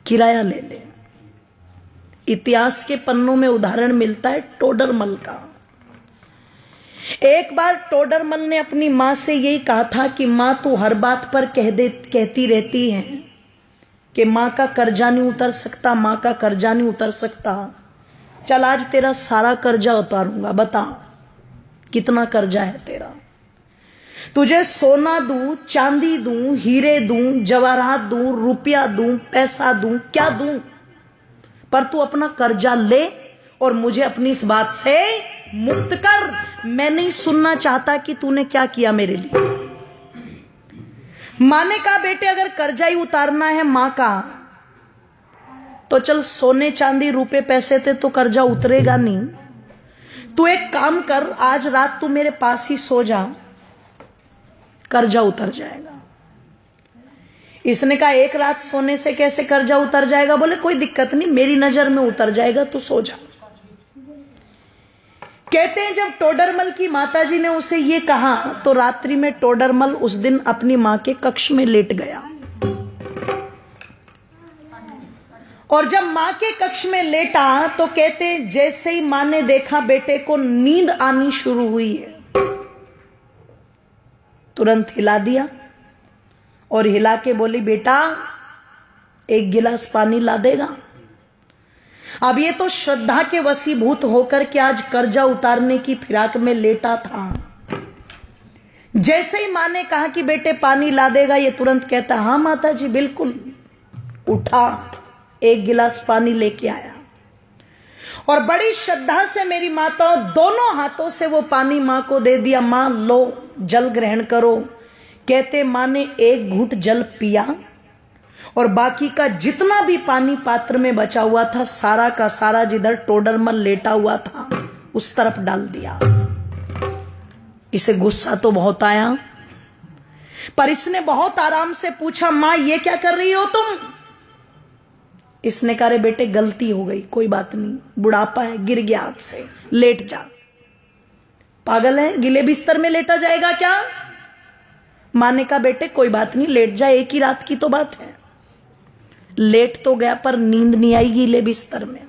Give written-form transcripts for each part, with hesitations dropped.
किराया ले ले। इतिहास के पन्नों में उदाहरण मिलता है टोडरमल का। एक बार टोडरमल ने अपनी मां से यही कहा था कि मां तू हर बात पर कहती रहती है कि मां का कर्जा नहीं उतर सकता, मां का कर्जा नहीं उतर सकता। चल आज तेरा सारा कर्जा उतारूंगा, बता कितना कर्जा है तेरा। तुझे सोना दूं, चांदी दूं, हीरे दूं, जवाहरात दूं, रुपया दूं, पैसा दूं, क्या दूं, पर तू अपना कर्जा ले और मुझे अपनी इस बात से मुक्त कर। मैं नहीं सुनना चाहता कि तूने क्या किया मेरे लिए। मां ने कहा बेटे अगर कर्जा ही उतारना है मां का तो चल सोने चांदी रुपए पैसे थे तो कर्जा उतरेगा नहीं। तू एक काम कर, आज रात तू मेरे पास ही सो जा, कर्जा उतर जाएगा। इसने कहा एक रात सोने से कैसे कर्जा उतर जाएगा? बोले कोई दिक्कत नहीं, मेरी नजर में उतर जाएगा, तू सो जा। कहते हैं जब टोडरमल की माताजी ने उसे ये कहा तो रात्रि में टोडरमल उस दिन अपनी मां के कक्ष में लेट गया। और जब मां के कक्ष में लेटा तो कहते हैं जैसे ही मां ने देखा बेटे को नींद आनी शुरू हुई है, तुरंत हिला दिया और हिला के बोली बेटा एक गिलास पानी ला देगा। अब ये तो श्रद्धा के वशीभूत होकर के आज कर्जा उतारने की फिराक में लेटा था। जैसे ही मां ने कहा कि बेटे पानी ला देगा, ये तुरंत कहता हाँ माता जी बिल्कुल। उठा, एक गिलास पानी लेके आया और बड़ी श्रद्धा से मेरी माताओं दोनों हाथों से वो पानी मां को दे दिया। मां लो जल ग्रहण करो। कहते मां ने एक घूंट जल पिया और बाकी का जितना भी पानी पात्र में बचा हुआ था सारा का सारा जिधर टोडरमल लेटा हुआ था उस तरफ डाल दिया। इसे गुस्सा तो बहुत आया, पर इसने बहुत आराम से पूछा मां ये क्या कर रही हो तुम? इसने कहा रे बेटे गलती हो गई, कोई बात नहीं, बुढ़ापा है, गिर गया हाथ से, लेट जा। पागल है, गिले बिस्तर में लेटा जाएगा क्या? मां ने कहा बेटे कोई बात नहीं, लेट जा, एक ही रात की तो बात है। लेट तो गया पर नींद नहीं आई गीले बिस्तर में।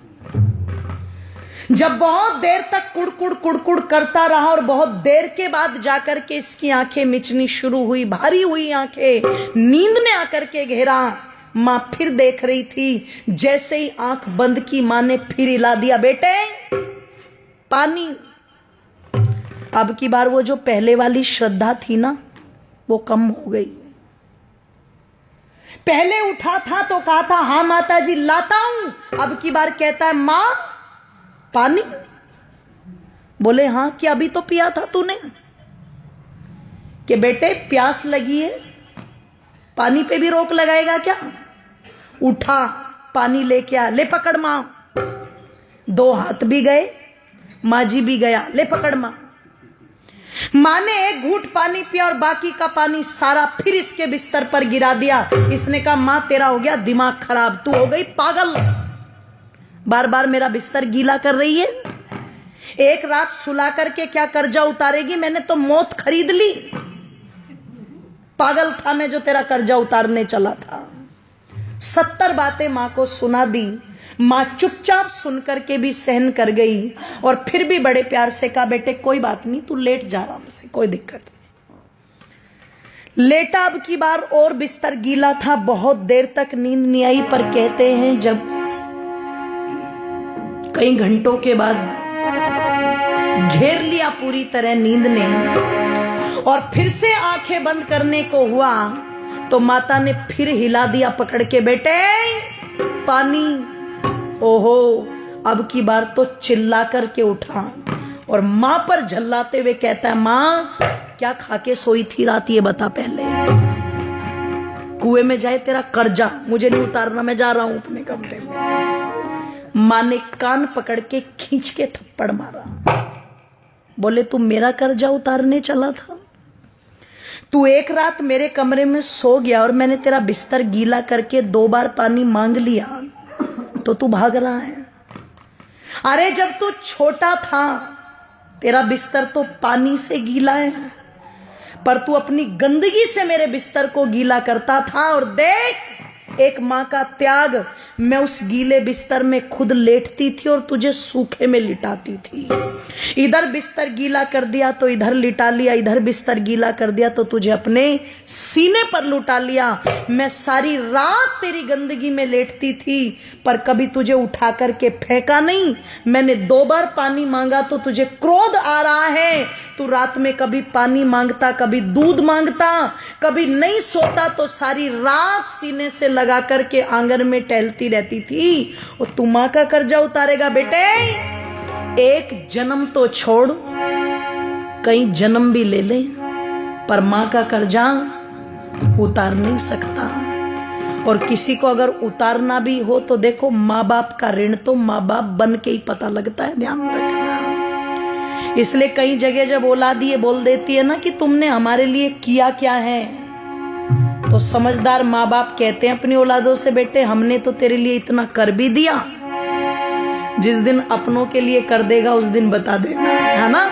जब बहुत देर तक कुड़कुड़ कुड़कुड़ करता रहा और बहुत देर के बाद जाकर के इसकी आंखें मिचनी शुरू हुई, भारी हुई आंखें, नींद ने आकर के घेरा। मां फिर देख रही थी। जैसे ही आंख बंद की मां ने फिर हिला दिया बेटे पानी। अब की बार वो जो पहले वाली श्रद्धा थी ना वो कम हो गई। पहले उठा था तो कहा था हाँ माता जी लाता हूं, अब की बार कहता है मां पानी। बोले हाँ कि अभी तो पिया था तूने? कि बेटे प्यास लगी है, पानी पे भी रोक लगाएगा क्या? उठा, पानी लेके आ, ले पकड़ मां। दो हाथ भी गए, मां जी भी गया, ले पकड़ मां। मां ने एक घूंट पानी पिया और बाकी का पानी सारा फिर इसके बिस्तर पर गिरा दिया। इसने कहा मां तेरा हो गया दिमाग खराब, तू हो गई पागल, बार बार मेरा बिस्तर गीला कर रही है। एक रात सुला करके क्या कर्जा उतारेगी? मैंने तो मौत खरीद ली। पागल था मैं जो तेरा कर्जा उतारने चला था। 70 बातें मां को सुना दी। मां चुपचाप सुन करके भी सहन कर गई और फिर भी बड़े प्यार से कहा बेटे कोई बात नहीं, तू लेट जा आराम से, कोई दिक्कत नहीं। लेटा, अब की बार और बिस्तर गीला था, बहुत देर तक नींद नहीं आई। पर कहते हैं जब कई घंटों के बाद घेर लिया पूरी तरह नींद ने और फिर से आंखें बंद करने को हुआ तो माता ने फिर हिला दिया पकड़ के बेटे पानी। ओहो, अब की बार तो चिल्ला करके उठा और मां पर झल्लाते हुए कहता है मां क्या खा के सोई थी रात, ये बता पहले। कुएं में जाए तेरा कर्जा, मुझे नहीं उतारना, मैं जा रहा हूं अपने कमरे में। मां ने कान पकड़ के खींच के थप्पड़ मारा। बोले तू मेरा कर्जा उतारने चला था? तू एक रात मेरे कमरे में सो गया और मैंने तेरा बिस्तर गीला करके 2 बार पानी मांग लिया तो तू भाग रहा है। अरे जब तू छोटा था तेरा बिस्तर तो पानी से गीला है, पर तू अपनी गंदगी से मेरे बिस्तर को गीला करता था। और देख एक माँ का त्याग, मैं उस गीले बिस्तर में खुद लेटती थी और तुझे सूखे में लिटाती थी। इधर बिस्तर गीला कर दिया तो इधर लिटा लिया, इधर बिस्तर गीला कर दिया तो तुझे अपने सीने पर लुटा लिया। मैं सारी रात तेरी गंदगी में लेटती थी पर कभी तुझे उठा करके फेंका नहीं। मैंने 2 बार पानी मांगा तो तुझे क्रोध आ रहा है। तू रात में कभी पानी मांगता, कभी दूध मांगता, कभी नहीं सोता तो सारी रात सीने से लगा करके आंगन में टहलती रहती थी। और तू मां का कर्जा उतारेगा बेटे? एक जन्म तो छोड़, कई जन्म भी ले ले, पर मां का कर्जा उतार नहीं सकता। और किसी को अगर उतारना भी हो तो देखो, माँ बाप का ऋण तो माँ बाप बन के ही पता लगता है, ध्यान रखना। इसलिए कई जगह जब औलाद ये बोल देती है ना कि तुमने हमारे लिए किया क्या है, तो समझदार माँ बाप कहते हैं अपनी औलादों से, बेटे हमने तो तेरे लिए इतना कर भी दिया, जिस दिन अपनों के लिए कर देगा उस दिन बता देना, है ना।